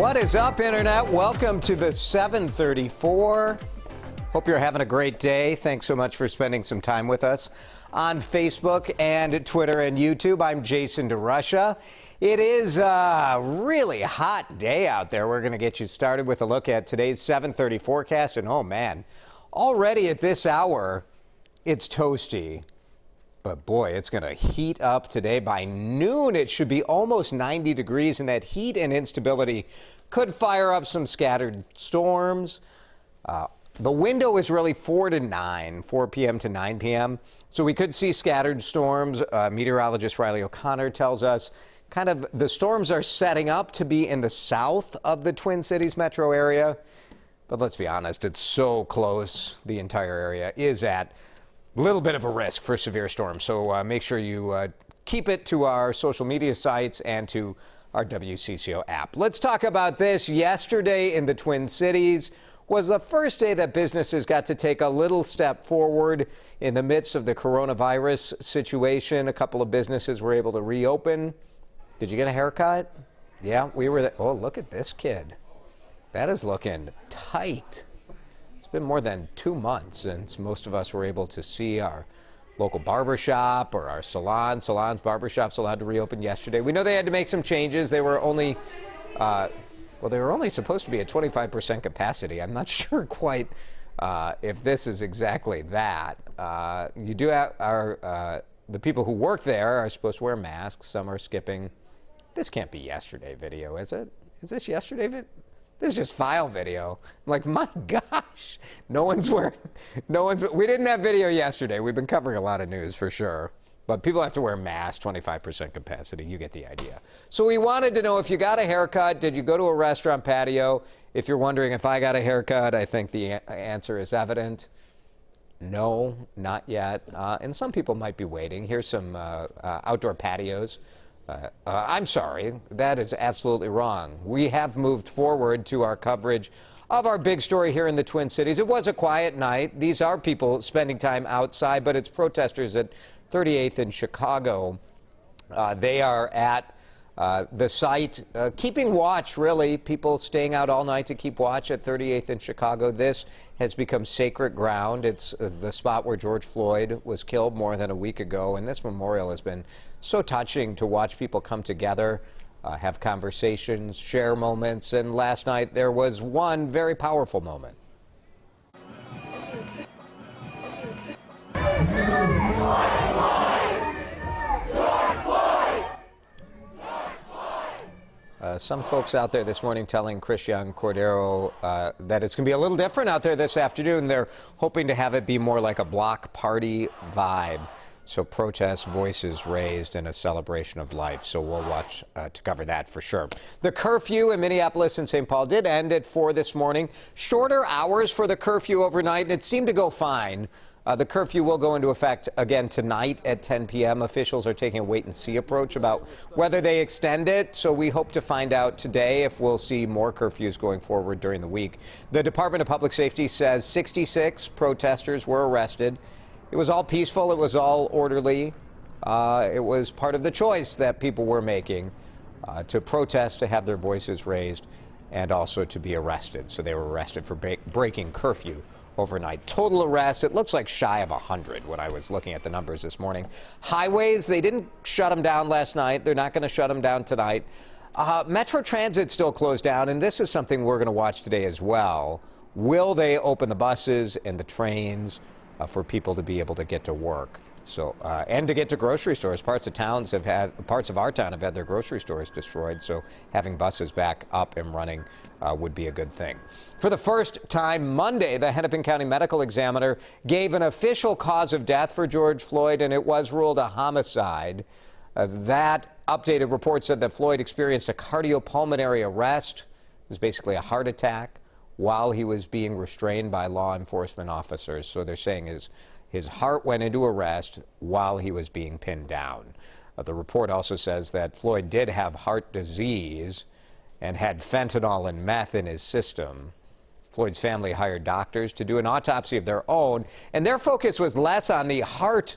What is up, Internet? Welcome to the 734. Hope you're having a great day. Thanks so much for spending some time with us on Facebook and Twitter and YouTube. I'm Jason DeRusha. It is a really hot day out there. We're going to get you started with a look at today's 730 forecast. And oh man, already at this hour, it's toasty. But boy, it's going to heat up today. By noon, it should be almost 90 degrees, and that heat and instability could fire up some scattered storms. The window is really 4 p.m. to 9 p.m., so we could see scattered storms. Meteorologist Riley O'Connor tells us kind of the storms are setting up to be in the south of the Twin Cities metro area. But let's be honest, it's so close. The entire area is at a little bit of a risk for severe storms. So make sure you keep it to our social media sites and to our WCCO app. Let's talk about this. Yesterday in the Twin Cities was the first day that businesses got to take a little step forward in the midst of the coronavirus situation. A couple of businesses were able to reopen. Did you get a haircut? Yeah, we were there. Oh, look at this kid. That is looking tight. It's been more than 2 months since most of us were able to see our local barbershop or our salons. Barbershops allowed to reopen yesterday. We know they had to make some changes. They were only they were only supposed to be at 25% capacity. I'm not sure quite if this is exactly that. You do have the people who work there are supposed to wear masks. Some are skipping. This can't be yesterday video, is it? Is this yesterday video? This is just file video. I'm like, my gosh, we didn't have video yesterday. We've been covering a lot of news for sure. But people have to wear masks, 25% capacity. You get the idea. So we wanted to know if you got a haircut, did you go to a restaurant patio? If you're wondering if I got a haircut, I think the answer is evident. No, not yet. And some people might be waiting. Here's some outdoor patios. I'm sorry, that is absolutely wrong. We have moved forward to our coverage of our big story here in the Twin Cities. It was a quiet night. These are people spending time outside, but it's protesters at 38th in Chicago. They are at the site, keeping watch, really. People staying out all night to keep watch at 38th in Chicago. This has become sacred ground. It's the spot where George Floyd was killed more than a week ago, and this memorial has been so touching to watch people come together, have conversations, share moments, and last night there was one very powerful moment. Some folks out there this morning telling Christian Cordero that it's going to be a little different out there this afternoon. They're hoping to have it be more like a block party vibe. So protests, voices raised, and a celebration of life. So we'll watch to cover that for sure. The curfew in Minneapolis and St. Paul did end at 4 this morning. Shorter hours for the curfew overnight, and it seemed to go fine. The curfew will go into effect again tonight at 10 p.m. Officials are taking a wait-and-see approach about whether they extend it, so we hope to find out today if we'll see more curfews going forward during the week. The Department of Public Safety says 66 protesters were arrested. It was all peaceful. It was all orderly. It was part of the choice that people were making to protest, to have their voices raised, and also to be arrested. So they were arrested for breaking curfew overnight. Total arrests, it looks like shy of 100 when I was looking at the numbers this morning. Highways, they didn't shut them down last night. They're not going to shut them down tonight. Metro Transit still closed down, and this is something we're going to watch today as well. Will they open the buses and the trains for people to be able to get to work? So and to get to grocery stores. Parts of our town have had their grocery stores destroyed, so having buses back up and running would be a good thing. For the first time Monday, the Hennepin County Medical Examiner gave an official cause of death for George Floyd, and it was ruled a homicide. That updated report said that Floyd experienced a cardiopulmonary arrest. It was basically a heart attack while he was being restrained by law enforcement officers. So they're saying his heart went into arrest while he was being pinned down. The report also says that Floyd did have heart disease and had fentanyl and meth in his system. Floyd's family hired doctors to do an autopsy of their own, and their focus was less on the heart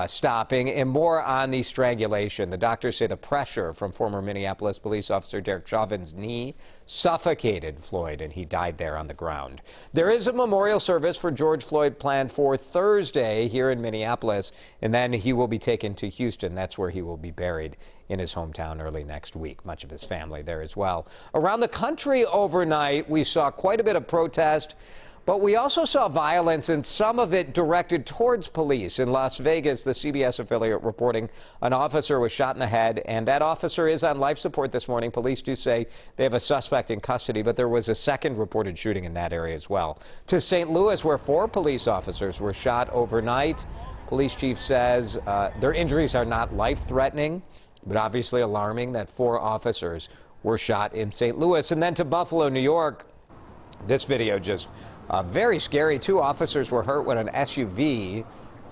stopping, and more on the strangulation. The doctors say the pressure from former Minneapolis police officer Derek Chauvin's knee suffocated Floyd, and he died there on the ground. There is a memorial service for George Floyd planned for Thursday here in Minneapolis, and then he will be taken to Houston. That's where he will be buried in his hometown early next week. Much of his family there as well. Around the country overnight, we saw quite a bit of protest, but we also saw violence, and some of it directed towards police. In Las Vegas, the CBS affiliate reporting an officer was shot in the head, and that officer is on life support this morning. Police do say they have a suspect in custody, but there was a second reported shooting in that area as well. To St. Louis, where 4 police officers were shot overnight. Police chief says their injuries are not life-threatening, but obviously alarming that 4 officers were shot in St. Louis. And then to Buffalo, New York, this video just very scary. 2 officers were hurt when an SUV,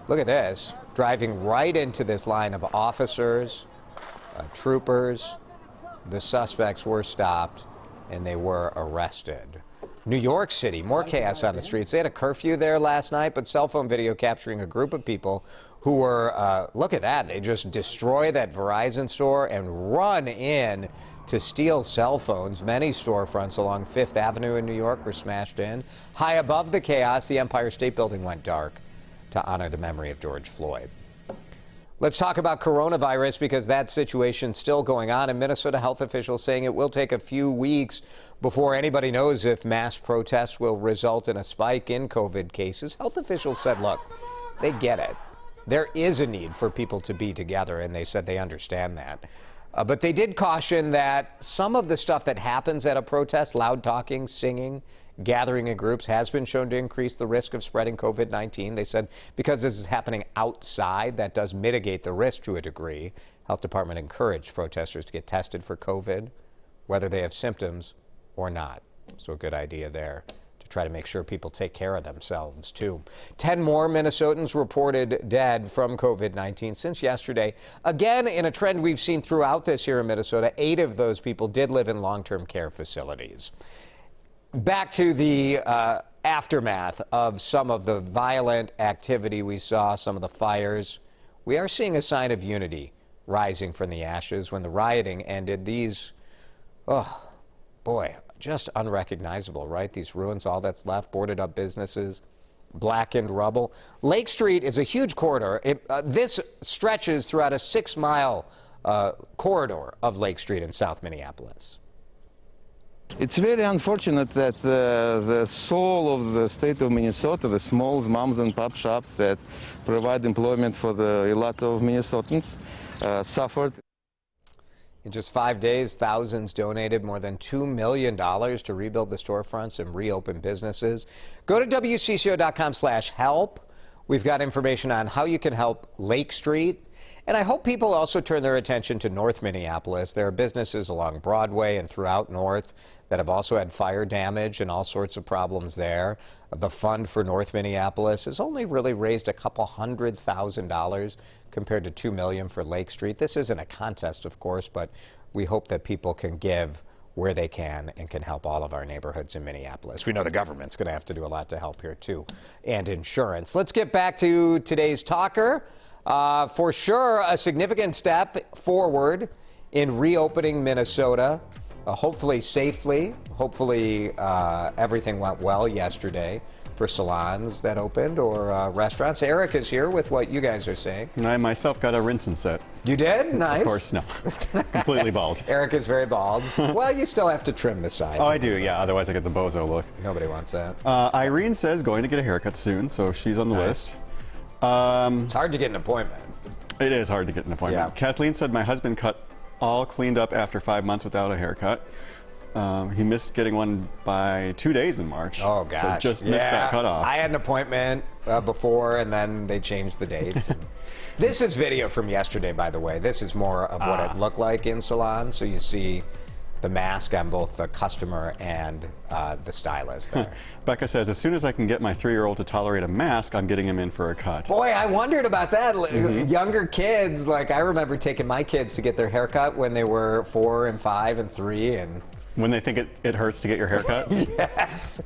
look at this, driving right into this line of officers, troopers. The suspects were stopped and they were arrested. New York City, more chaos on the streets. They had a curfew there last night, but cell phone video capturing a group of people who were, look at that, they just destroy that Verizon store and run in to steal cell phones. Many storefronts along 5th Avenue in New York were smashed in. High above the chaos, the Empire State Building went dark to honor the memory of George Floyd. Let's talk about coronavirus, because that situation's still going on, and Minnesota health officials saying it will take a few weeks before anybody knows if mass protests will result in a spike in COVID cases. Health officials said, look, they get it. There is a need for people to be together, and they said they understand that. But they did caution that some of the stuff that happens at a protest, loud talking, singing, gathering in groups, has been shown to increase the risk of spreading COVID-19. They said because this is happening outside, that does mitigate the risk to a degree. Health Department encouraged protesters to get tested for COVID, whether they have symptoms or not. So a good idea there. Try to make sure people take care of themselves, too. 10 more Minnesotans reported dead from COVID-19 since yesterday. Again, in a trend we've seen throughout this year in Minnesota, 8 of those people did live in long-term care facilities. Back to the aftermath of some of the violent activity we saw, some of the fires. We are seeing a sign of unity rising from the ashes. When the rioting ended, these, oh, boy, just unrecognizable, right? These ruins, all that's left, boarded up businesses, blackened rubble. Lake Street is a huge corridor. This stretches throughout a 6-mile corridor of Lake Street in South Minneapolis. It's very unfortunate that the soul of the state of Minnesota, the small moms and pop shops that provide employment for a lot of Minnesotans, suffered. In just 5 days, thousands donated more than $2 million to rebuild the storefronts and reopen businesses. Go to WCCO.com/help. We've got information on how you can help Lake Street. And I hope people also turn their attention to North Minneapolis. There are businesses along Broadway and throughout North that have also had fire damage and all sorts of problems there. The fund for North Minneapolis has only really raised a couple $100,000 compared to $2 million for Lake Street. This isn't a contest, of course, but we hope that people can give where they can and can help all of our neighborhoods in Minneapolis. We know the government's going to have to do a lot to help here, too, and insurance. Let's get back to today's talker. For sure, a significant step forward in reopening Minnesota, hopefully safely. Hopefully everything went well yesterday for salons that opened or restaurants. Eric is here with what you guys are saying. And I myself got a rinse and set. You did? Nice. Of course, no. Completely bald. Eric is very bald. Well, you still have to trim the sides. Oh, I do, yeah. Otherwise I get the bozo look. Nobody wants that. Irene says going to get a haircut soon, so she's on the list. It's hard to get an appointment. It is hard to get an appointment. Yeah. Kathleen said my husband cut all cleaned up after 5 months without a haircut. He missed getting one by 2 days in March. Oh, gosh. So just missed that cutoff. I had an appointment before, and then they changed the dates. This is video from yesterday, by the way. This is more of what it looked like in salons. So you see the mask on both the customer and the stylist there. Becca says, as soon as I can get my 3-year-old to tolerate a mask, I'm getting him in for a cut. Boy, I wondered about that. Younger kids, like I remember taking my kids to get their haircut when they were 4 and 5 and 3, and When they think it hurts to get your hair cut. Yes.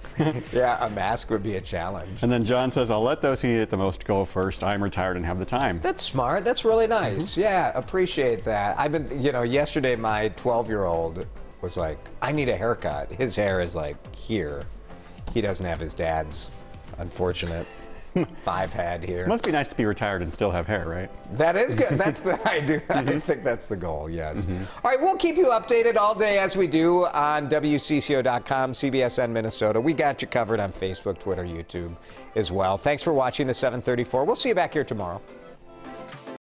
Yeah, a mask would be a challenge. And then John says, I'll let those who need it the most go first. I'm retired and have the time. That's smart. That's really nice. Yeah, appreciate that. I've been, yesterday my 12-year-old was like, I need a haircut. His hair is like here. He doesn't have his dad's unfortunate 5 head here. It must be nice to be retired and still have hair, right? That is good. That's the I think that's the goal. Yes. All right, we'll keep you updated all day as we do on WCCO.com, CBSN Minnesota. We got you covered on Facebook, Twitter, YouTube as well. Thanks for watching the 734. We'll see you back here tomorrow.